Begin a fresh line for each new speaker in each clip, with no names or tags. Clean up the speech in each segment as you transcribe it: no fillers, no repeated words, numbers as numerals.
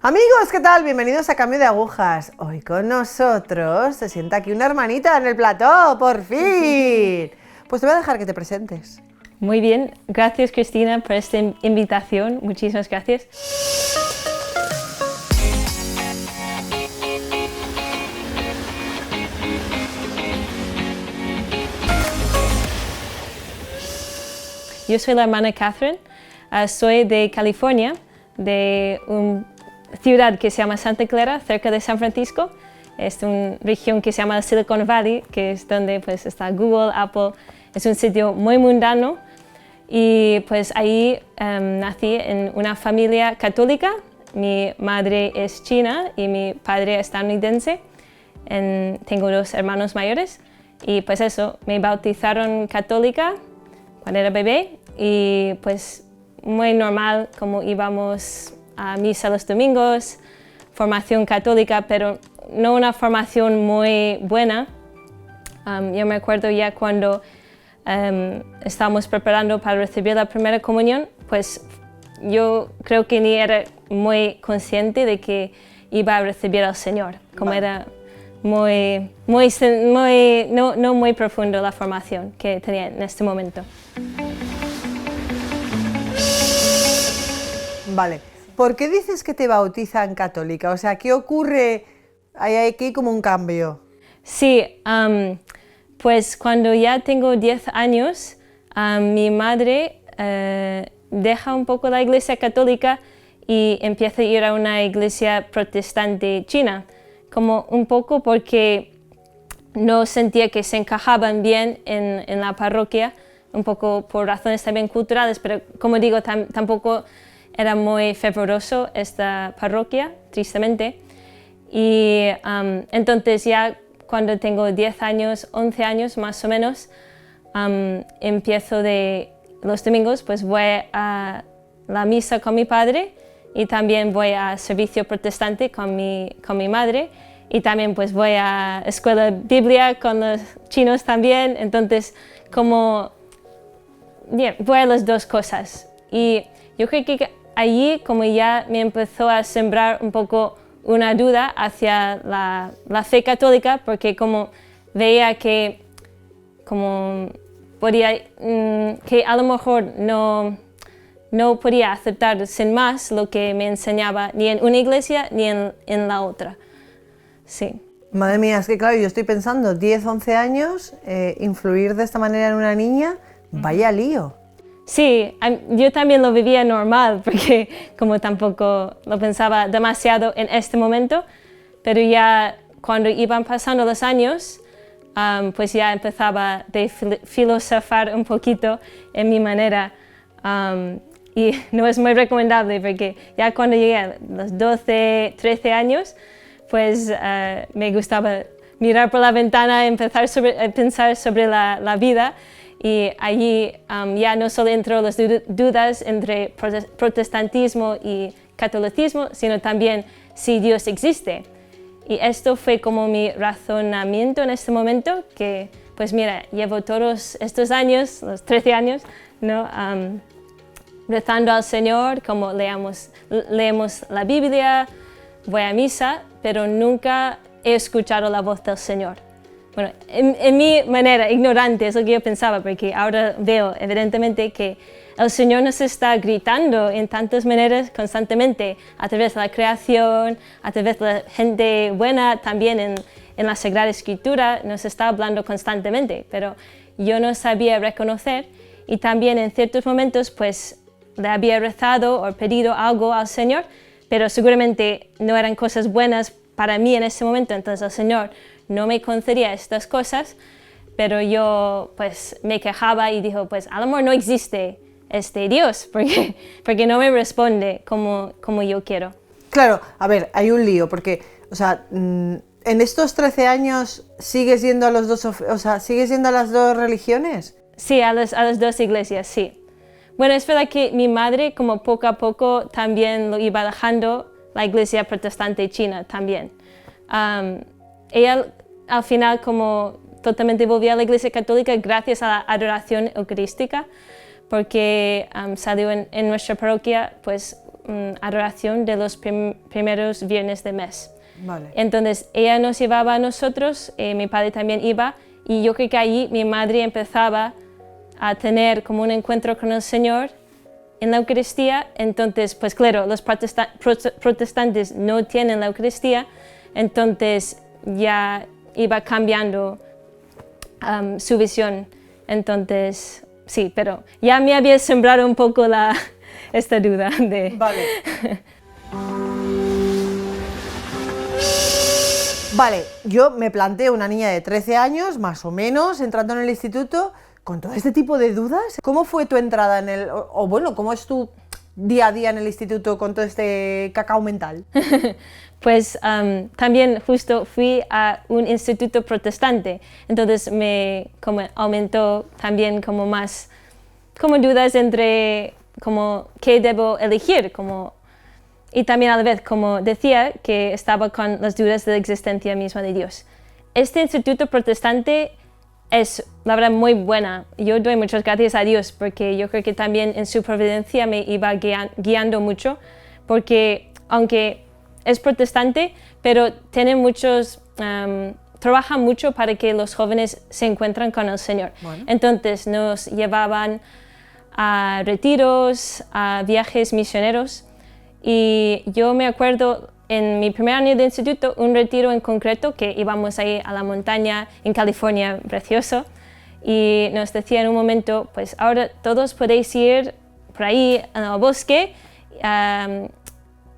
Amigos, ¿qué tal? Bienvenidos a Cambio de Agujas. Hoy con nosotros se sienta aquí una hermanita en el plató, por fin. Pues te voy a dejar que te presentes.
Muy bien, gracias Cristina por esta invitación, muchísimas gracias. Yo soy la hermana Catherine, soy de California, de una ciudad que se llama Santa Clara, cerca de San Francisco. Es una región que se llama Silicon Valley, que es donde pues, está Google, Apple. Es un sitio muy mundano y pues ahí nací en una familia católica. Mi madre es china y mi padre es estadounidense. Tengo dos hermanos mayores y pues eso, me bautizaron católica cuando era bebé y pues muy normal como íbamos a misa los domingos, formación católica, pero no una formación muy buena. Yo me acuerdo ya cuando estábamos preparando para recibir la primera comunión, pues yo creo que ni era muy consciente de que iba a recibir al Señor, como era no muy profundo la formación que tenía en este momento.
Vale, ¿por qué dices que te bautizan católica? O sea, ¿qué ocurre? Hay aquí como un cambio.
Sí, pues cuando ya tengo 10 años, mi madre deja un poco la iglesia católica y empieza a ir a una iglesia protestante china, como un poco porque no sentía que se encajaban bien en la parroquia, un poco por razones también culturales, pero como digo, tampoco era muy fervoroso esta parroquia, tristemente. Y entonces ya cuando tengo 10 años, 11 años más o menos, empiezo los domingos, pues voy a la misa con mi padre y también voy a servicio protestante con mi madre y también pues voy a escuela de Biblia con los chinos también, entonces como voy a las dos cosas y yo creo que allí como ya me empezó a sembrar un poco una duda hacia la fe católica porque como veía que como podía, que a lo mejor no podía aceptar sin más lo que me enseñaba ni en una iglesia ni en la otra. Sí.
Madre mía, es que claro, yo estoy pensando, 10, 11 años, influir de esta manera en una niña, vaya lío.
Sí, yo también lo vivía normal porque como tampoco lo pensaba demasiado en este momento, pero ya cuando iban pasando los años, pues ya empezaba a filosofar un poquito en mi manera y no es muy recomendable porque ya cuando llegué a los 12, 13 años, pues me gustaba mirar por la ventana, empezar a pensar sobre la vida y allí ya no solo entró las dudas entre protestantismo y catolicismo, sino también si Dios existe. Y esto fue como mi razonamiento en este momento, que pues mira, llevo todos estos años, los 13 años, ¿no? Rezando al Señor, como leemos la Biblia, voy a misa, pero nunca he escuchado la voz del Señor. Bueno, en mi manera, ignorante, es lo que yo pensaba, porque ahora veo evidentemente que el Señor nos está gritando en tantas maneras constantemente, a través de la creación, a través de la gente buena, también en la Sagrada Escritura, nos está hablando constantemente, pero yo no sabía reconocer y también en ciertos momentos pues le había rezado o pedido algo al Señor, pero seguramente no eran cosas buenas para mí en ese momento, entonces el Señor no me concedía estas cosas, pero yo pues me quejaba y dijo, pues a lo mejor no existe este Dios, porque no me responde como yo quiero.
Claro, a ver, hay un lío, porque, o sea, en estos 13 años sigues yendo a los dos, o sea, ¿sigues yendo a las dos religiones?
Sí, a las dos iglesias, sí. Bueno, es verdad que mi madre, como poco a poco, también lo iba dejando la iglesia protestante china también. Ella al final como totalmente volvió a la iglesia católica gracias a la adoración eucarística, porque salió en nuestra parroquia pues adoración de los primeros viernes de mes.
Vale.
Entonces ella nos llevaba a nosotros, mi padre también iba, y yo creo que allí mi madre empezaba a tener como un encuentro con el Señor en la Eucaristía. Entonces, pues claro, los protestantes no tienen la Eucaristía, entonces ya iba cambiando su visión. Entonces, sí, pero ya me había sembrado un poco esta duda de...
Vale. Vale, yo me planteo una niña de 13 años, más o menos, entrando en el instituto, con todo este tipo de dudas. ¿Cómo fue tu entrada en el... o bueno, cómo es tu día a día en el instituto con todo este cacao mental?
Pues también justo fui a un instituto protestante, entonces me como aumentó también como más como dudas entre como qué debo elegir, como, y también a la vez como decía que estaba con las dudas de la existencia misma de Dios. Este instituto protestante es la verdad muy buena. Yo doy muchas gracias a Dios porque yo creo que también en su providencia me iba guiando mucho, porque aunque es protestante, pero tiene muchos, trabaja mucho para que los jóvenes se encuentren con el Señor. Bueno. Entonces nos llevaban a retiros, a viajes misioneros, y yo me acuerdo en mi primer año de instituto, un retiro en concreto que íbamos ahí a la montaña en California, precioso, y nos decía en un momento, pues ahora todos podéis ir por ahí al bosque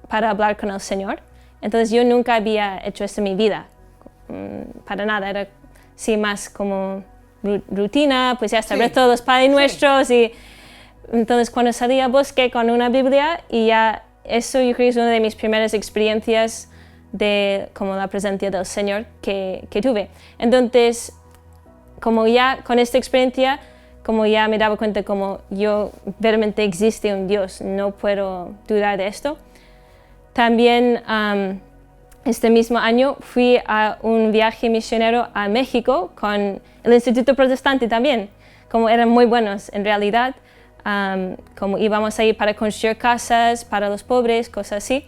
para hablar con el Señor. Entonces yo nunca había hecho esto en mi vida, para nada, era sí, más como rutina, pues ya sabes, sí, todos los Padres Nuestros, y entonces cuando salí al bosque con una Biblia, y ya eso yo creo que es una de mis primeras experiencias de como la presencia del Señor que tuve. Entonces, como ya con esta experiencia, como ya me daba cuenta como yo verdaderamente existe un Dios, no puedo dudar de esto. También este mismo año fui a un viaje misionero a México con el Instituto Protestante también, como eran muy buenos en realidad, como íbamos a ir para construir casas para los pobres, cosas así,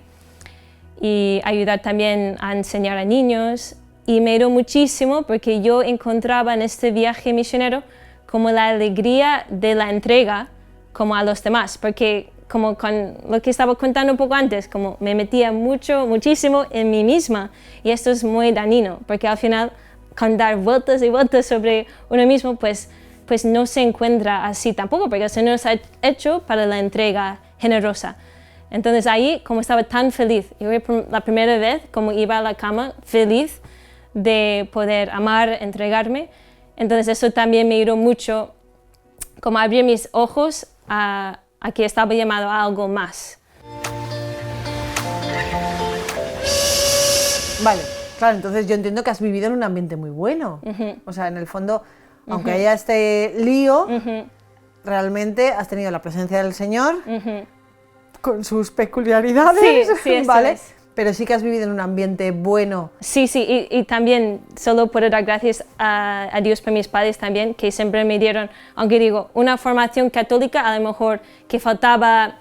y ayudar también a enseñar a niños, y me ayudó muchísimo porque yo encontraba en este viaje misionero como la alegría de la entrega como a los demás, porque como con lo que estaba contando un poco antes, como me metía muchísimo en mí misma, y esto es muy dañino, porque al final con dar vueltas y vueltas sobre uno mismo, pues no se encuentra así tampoco, porque el Señor nos ha hecho para la entrega generosa. Entonces ahí, como estaba tan feliz, yo la primera vez como iba a la cama feliz de poder amar, entregarme, entonces eso también me ayudó mucho como a abrir mis ojos a que estaba llamado a algo más.
Vale, claro, entonces yo entiendo que has vivido en un ambiente muy bueno. O sea, en el fondo, aunque haya este lío, realmente has tenido la presencia del Señor con sus peculiaridades,
sí,
¿vale?
Es.
Pero sí que has vivido en un ambiente bueno.
Sí, y también solo puedo dar gracias a Dios por mis padres también, que siempre me dieron, aunque digo, una formación católica, a lo mejor que faltaba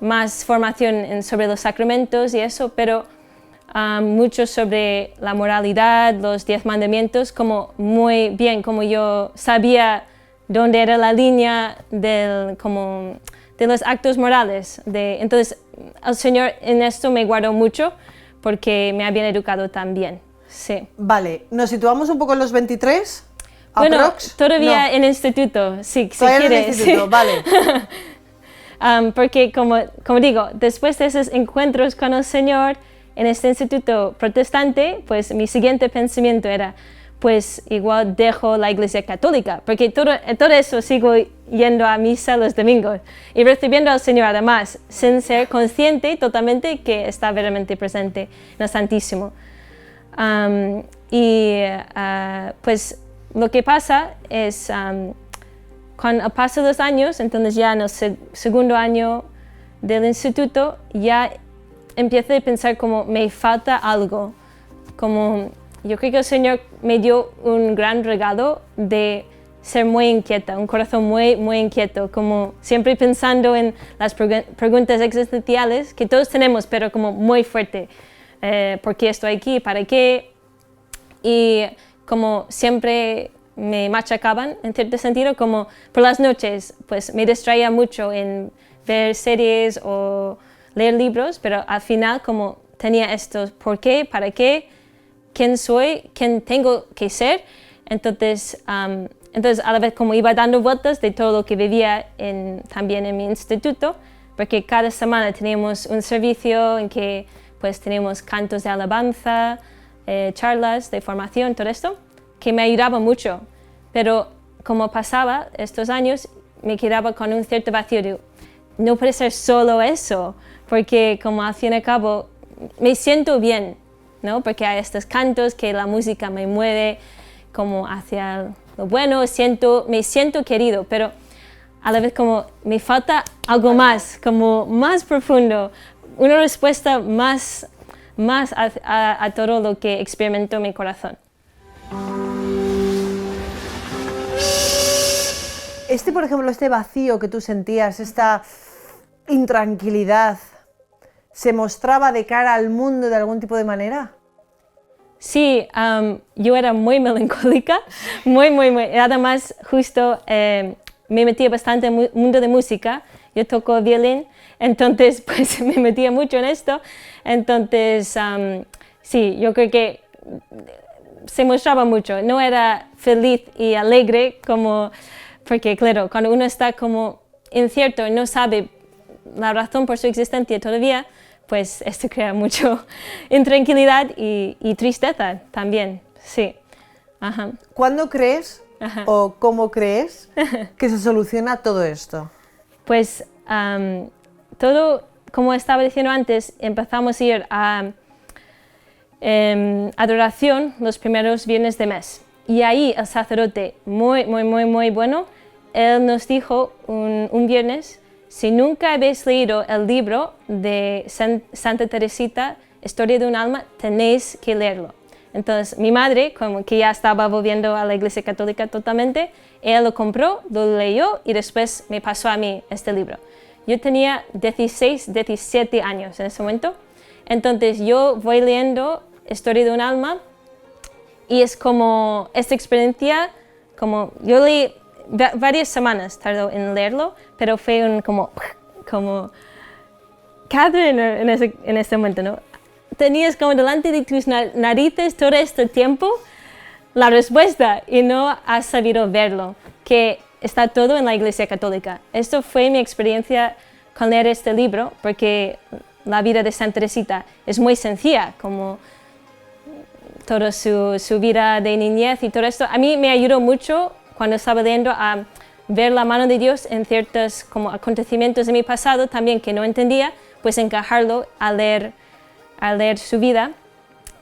más formación sobre los sacramentos y eso, pero mucho sobre la moralidad, los 10 mandamientos, como muy bien, como yo sabía dónde era la línea de los actos morales. Entonces, el Señor en esto me guardó mucho porque me habían educado también. Sí.
Vale, ¿nos situamos un poco en los 23?
Bueno,
¿Aprox?
todavía
No.
en el instituto, sí, si
todavía
quieres.
en el instituto,
sí.
Vale.
Porque como digo, después de esos encuentros con el Señor en este instituto protestante, pues mi siguiente pensamiento era, pues igual dejo la Iglesia Católica, porque todo eso sigo yendo a misa los domingos y recibiendo al Señor además, sin ser consciente totalmente que está verdaderamente presente en el Santísimo. Pues lo que pasa es, con el paso de los años, entonces ya en el segundo año del instituto, ya empiezo a pensar como me falta algo, como yo creo que el Señor me dio un gran regalo de ser muy inquieta, un corazón muy, muy inquieto, como siempre pensando en las preguntas existenciales que todos tenemos, pero como muy fuerte. ¿Por qué estoy aquí? ¿Para qué? Y como siempre me machacaban, en cierto sentido, como por las noches, pues me distraía mucho en ver series o leer libros, pero al final como tenía estos ¿por qué? ¿Para qué? ¿Quién soy? ¿Quién tengo que ser? Entonces a la vez como iba dando vueltas de todo lo que vivía también en mi instituto, porque cada semana teníamos un servicio en que pues teníamos cantos de alabanza, charlas de formación, todo esto, que me ayudaba mucho. Pero como pasaba estos años, me quedaba con un cierto vacío de, no puede ser solo eso, porque como al fin y al cabo me siento bien, ¿no? Porque hay estos cantos que la música me mueve como hacia lo bueno, me siento querido, pero a la vez como me falta algo más, como más profundo, una respuesta más a todo lo que experimentó mi corazón.
Por ejemplo, este vacío que tú sentías, esta intranquilidad, ¿se mostraba de cara al mundo de algún tipo de manera?
Sí, yo era muy melancólica, muy. Además, justo me metía bastante en el mundo de música. Yo toco violín, entonces pues me metía mucho en esto. Entonces, sí, yo creo que se mostraba mucho. No era feliz y alegre porque claro, cuando uno está como incierto y no sabe la razón por su existencia todavía, pues esto crea mucho intranquilidad y tristeza también, sí. Ajá.
¿Cuándo crees o cómo crees que se soluciona todo esto?
Pues todo, como estaba diciendo antes, empezamos a ir a adoración los primeros viernes de mes. Y ahí el sacerdote, muy bueno, él nos dijo un viernes, si nunca habéis leído el libro de Santa Teresita, Historia de un alma, tenéis que leerlo. Entonces mi madre, como que ya estaba volviendo a la Iglesia Católica totalmente, ella lo compró, lo leyó y después me pasó a mí este libro. Yo tenía 16, 17 años en ese momento, entonces yo voy leyendo Historia de un alma y es como esta experiencia, como yo leí varias semanas tardó en leerlo, pero fue como Catherine en ese momento, ¿no? Tenías como delante de tus narices todo este tiempo la respuesta y no has sabido verlo, que está todo en la Iglesia Católica. Esto fue mi experiencia con leer este libro, porque la vida de Santa Teresita es muy sencilla, como toda su vida de niñez y todo esto. A mí me ayudó mucho cuando estaba leyendo a ver la mano de Dios en ciertos como acontecimientos de mi pasado también que no entendía, pues encajarlo a leer su vida.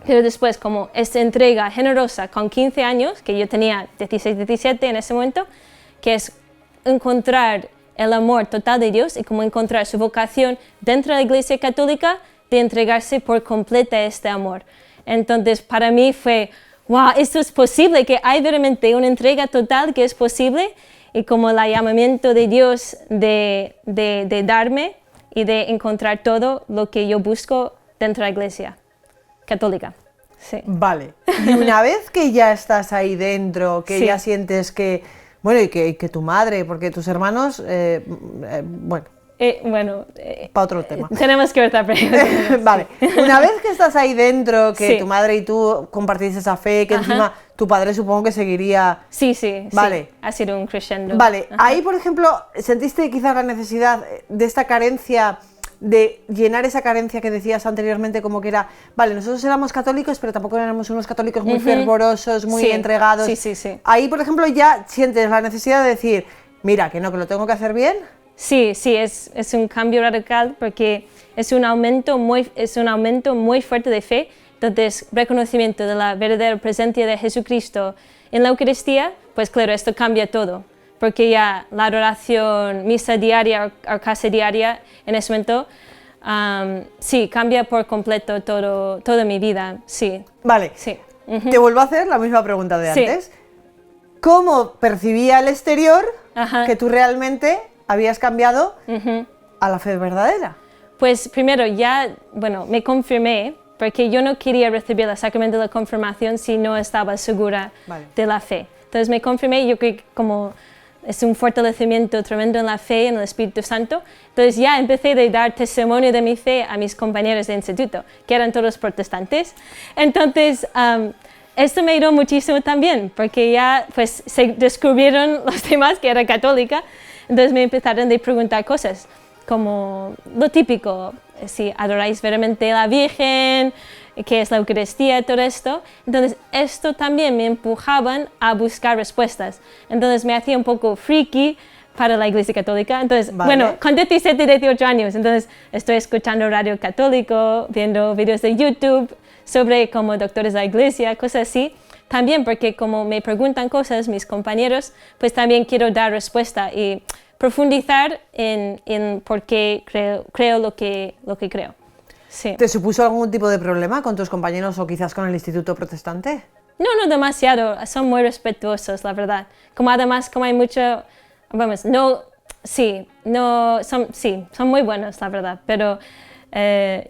Pero después, como esta entrega generosa con 15 años, que yo tenía 16, 17 en ese momento, que es encontrar el amor total de Dios y como encontrar su vocación dentro de la Iglesia Católica de entregarse por completo a este amor. Entonces, para mí fue, wow, esto es posible, que hay realmente una entrega total que es posible y como el llamamiento de Dios de darme y de encontrar todo lo que yo busco dentro de la Iglesia Católica. Sí.
Vale. Y una vez que ya estás ahí dentro, que
sí.
ya sientes que, bueno, y que tu madre, porque tus hermanos, para otro tema.
Tenemos que ver
Vale. Una vez que estás ahí dentro, que
sí.
tu madre y tú compartís esa fe, que encima tu padre supongo que seguiría...
Sí,
vale.
Sí. Ha sido un crescendo.
Vale. Ahí, por ejemplo, ¿sentiste quizás la necesidad de esta carencia, de llenar esa carencia que decías anteriormente, como que era, vale, nosotros éramos católicos, pero tampoco éramos unos católicos muy fervorosos, muy entregados?
Sí.
Ahí, por ejemplo, ya sientes la necesidad de decir, mira, que no, que lo tengo que hacer bien.
Sí, es un cambio radical porque es un aumento muy fuerte de fe. Entonces, reconocimiento de la verdadera presencia de Jesucristo en la Eucaristía, pues claro, esto cambia todo. Porque ya la adoración, misa diaria o casa diaria, en ese momento, sí, cambia por completo toda mi vida, sí.
Vale,
sí.
Te vuelvo a hacer la misma pregunta de antes. cómo percibía el exterior
Ajá.
que tú realmente habías cambiado a la fe verdadera.
Pues primero ya, bueno, me confirmé porque yo no quería recibir el sacramento de la confirmación si no estaba segura de la fe. Entonces me confirmé y yo creo que como es un fortalecimiento tremendo en la fe, en el Espíritu Santo. Entonces ya empecé a dar testimonio de mi fe a mis compañeros de instituto, que eran todos protestantes. Entonces esto me ayudó muchísimo también, porque ya pues se descubrieron los demás que era católica. Entonces me empezaron a preguntar cosas, como lo típico, si adoráis verdaderamente a la Virgen, qué es la Eucaristía, todo esto. Entonces esto también me empujaban a buscar respuestas. Entonces me hacía un poco friki para la Iglesia Católica. Entonces, bueno, con 17, 18 años, entonces estoy escuchando radio católico, viendo vídeos de YouTube sobre como doctores de la Iglesia, cosas así. También porque como me preguntan cosas mis compañeros, pues también quiero dar respuesta y profundizar en por qué creo lo que creo. Sí.
¿Te supuso algún tipo de problema con tus compañeros o quizás con el instituto protestante?
No, no demasiado, son muy respetuosos, la verdad. Como además, como hay mucho, vamos, no, sí, no, son muy buenos, la verdad, pero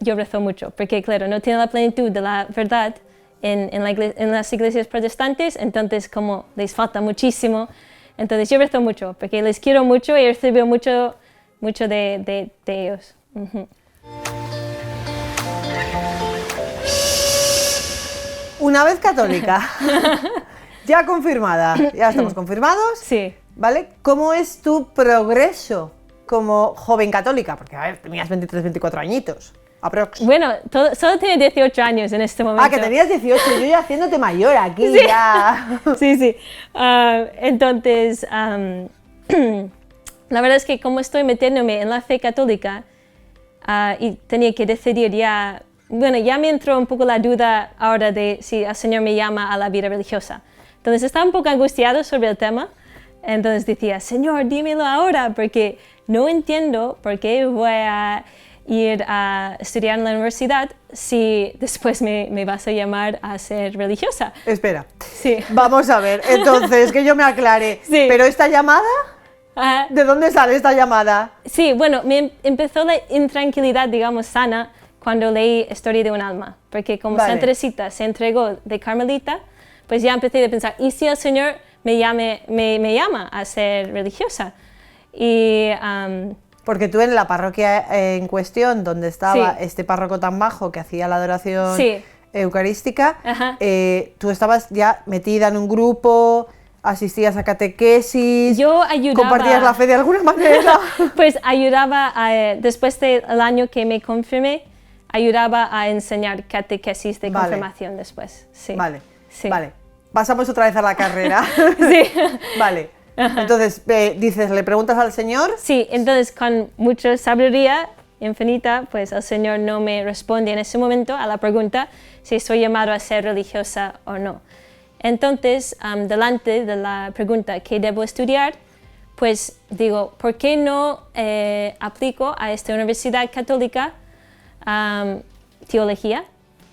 yo rezo mucho, porque claro, no tienen la plenitud de la verdad en las iglesias protestantes, entonces como les falta muchísimo, entonces yo rezo mucho, porque les quiero mucho y recibo mucho de ellos.
Una vez católica, ya confirmada, ya estamos confirmados,
sí.
¿Vale? ¿Cómo es tu progreso como joven católica? Porque, a ver, tenías 23, 24 añitos, aprox.
Bueno, solo tenía 18 años en este momento.
Ah, que tenías 18, yo ya haciéndote mayor aquí,
sí.
ya.
Sí. Entonces, la verdad es que como estoy metiéndome en la fe católica y tenía que decidir ya, bueno, ya me entró un poco la duda ahora de si el Señor me llama a la vida religiosa. Entonces estaba un poco angustiado sobre el tema. Entonces decía, Señor, dímelo ahora, porque no entiendo por qué voy a ir a estudiar en la universidad si después me vas a llamar a ser religiosa.
Espera,
sí.
Vamos a ver, entonces, que yo me aclare.
Sí.
¿Pero esta llamada? ¿De dónde sale esta llamada?
Sí, bueno, me empezó la intranquilidad, digamos, sana, cuando leí Historia de un alma, porque como Santa Teresita se entregó de Carmelita, pues ya empecé a pensar, ¿y si el Señor me llama a ser religiosa? Y,
porque tú en la parroquia en cuestión, donde estaba este párroco tan bajo que hacía la adoración eucarística, tú estabas ya metida en un grupo, asistías a catequesis,
yo ayudaba,
compartías la fe de alguna manera.
Pues ayudaba, después del año que me confirmé, ayudaba a enseñar catequesis de confirmación después. Sí.
Vale. Pasamos otra vez a la carrera.
Sí.
Vale. Entonces, dices, ¿le preguntas al Señor?
Sí, entonces con mucha sabiduría infinita, pues el Señor no me responde en ese momento a la pregunta si estoy llamado a ser religiosa o no. Entonces, delante de la pregunta ¿qué debo estudiar? Pues digo, ¿por qué no aplico a esta universidad católica teología?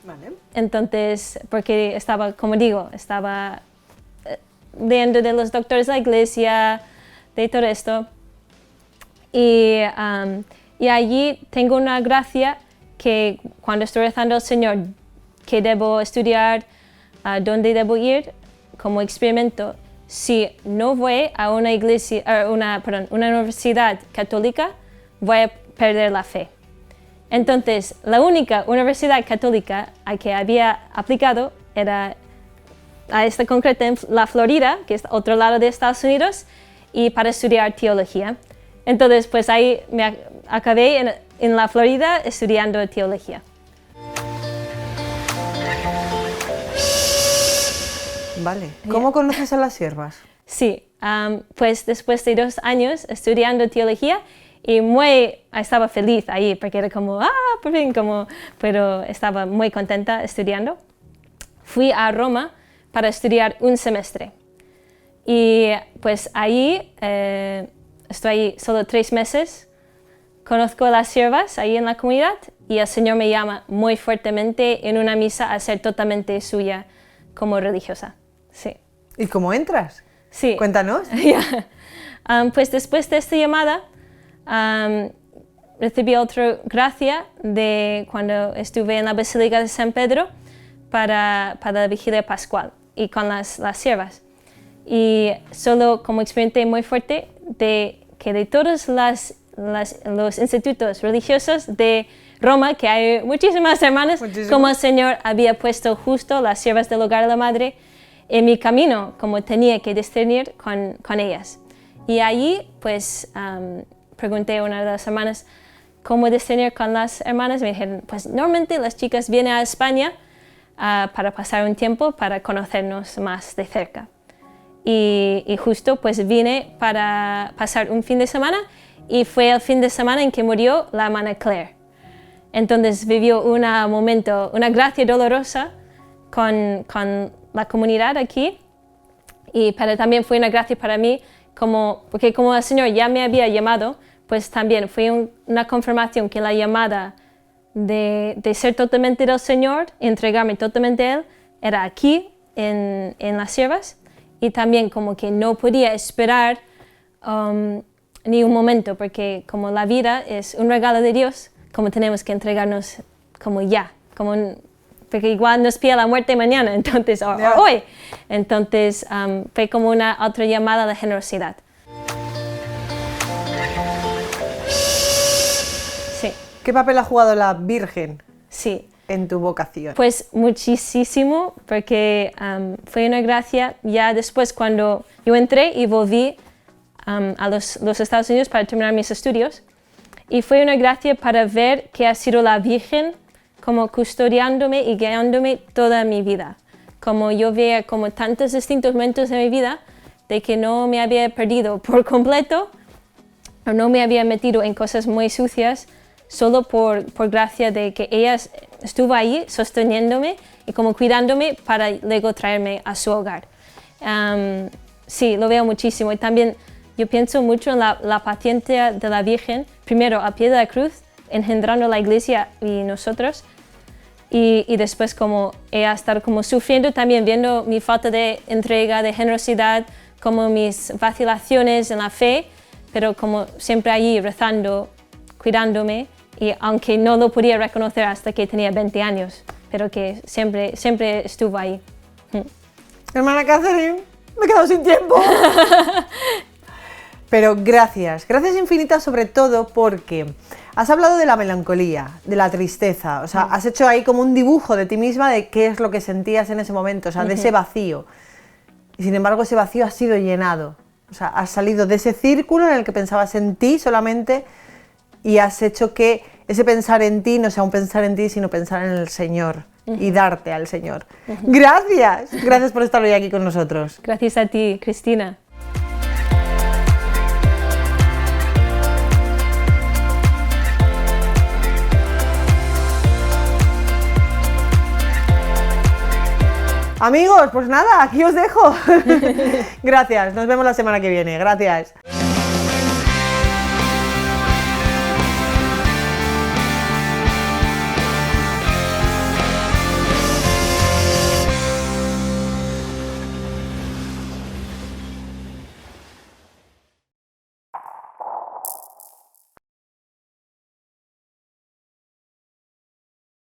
Vale.
Entonces, porque estaba, como digo, estaba leyendo de los doctores de la Iglesia, de todo esto. Y allí tengo una gracia que cuando estoy rezando al Señor, ¿qué debo estudiar? ¿A dónde debo ir? Como experimento, si no voy a una universidad católica, voy a perder la fe. Entonces, la única universidad católica a que había aplicado era a esta concreta en la Florida, que es otro lado de Estados Unidos, y para estudiar teología. Entonces, pues ahí me acabé en la Florida estudiando teología.
Vale. ¿Cómo conoces a las siervas?
Sí, pues después de 2 años estudiando teología, y estaba feliz ahí, porque era como, por fin, pero estaba muy contenta estudiando. Fui a Roma para estudiar un semestre. Y pues ahí, estoy ahí solo 3 meses, conozco a las siervas ahí en la comunidad y el Señor me llama muy fuertemente en una misa a ser totalmente suya como religiosa. Sí.
¿Y cómo entras?
Sí.
Cuéntanos.
Ya. Pues después de esta llamada, recibí otra gracia de cuando estuve en la Basílica de San Pedro para la vigilia pascual y con las siervas. Y solo como experimenté muy fuerte de que de todos los institutos religiosos de Roma, que hay muchísimas hermanas, como el Señor había puesto justo las siervas del hogar de la Madre en mi camino, como tenía que discernir con ellas. Y allí, pues, pregunté a una de las hermanas cómo discernir con las hermanas. Me dijeron, pues, normalmente las chicas vienen a España para pasar un tiempo, para conocernos más de cerca. Y justo, pues, vine para pasar un fin de semana y fue el fin de semana en que murió la hermana Claire. Entonces vivió una gracia dolorosa con la comunidad aquí, pero también fue una gracia para mí, porque como el Señor ya me había llamado, pues también fue una confirmación que la llamada de ser totalmente del Señor, entregarme totalmente a Él, era aquí, en las siervas, y también como que no podía esperar ni un momento, porque como la vida es un regalo de Dios, como tenemos que entregarnos como ya, porque igual nos pilla la muerte mañana, entonces, o hoy. Entonces, fue como una otra llamada de generosidad. Sí.
¿Qué papel ha jugado la Virgen
Sí.
en tu vocación?
Pues muchísimo, porque fue una gracia ya después cuando yo entré y volví a los Estados Unidos para terminar mis estudios. Y fue una gracia para ver que ha sido la Virgen como custodiándome y guiándome toda mi vida. Como yo veía como tantos distintos momentos de mi vida de que no me había perdido por completo o no me había metido en cosas muy sucias solo por gracia de que ella estuvo ahí sosteniéndome y como cuidándome para luego traerme a su hogar. Sí, lo veo muchísimo y también yo pienso mucho en la paciencia de la Virgen, primero al pie de la cruz, engendrando la iglesia y nosotros, y después como ella estar como sufriendo, también viendo mi falta de entrega, de generosidad, como mis vacilaciones en la fe, pero como siempre allí rezando, cuidándome, y aunque no lo podía reconocer hasta que tenía 20 años, pero que siempre estuvo ahí.
Hermana Catherine, me he quedado sin tiempo. Pero gracias infinitas sobre todo porque has hablado de la melancolía, de la tristeza, o sea, has hecho ahí como un dibujo de ti misma de qué es lo que sentías en ese momento, o sea, de ese vacío. Y sin embargo ese vacío ha sido llenado, o sea, has salido de ese círculo en el que pensabas en ti solamente y has hecho que ese pensar en ti no sea un pensar en ti, sino pensar en el Señor y darte al Señor. Gracias por estar hoy aquí con nosotros.
Gracias a ti, Cristina.
Amigos, pues nada, aquí os dejo. Gracias, nos vemos la semana que viene. Gracias.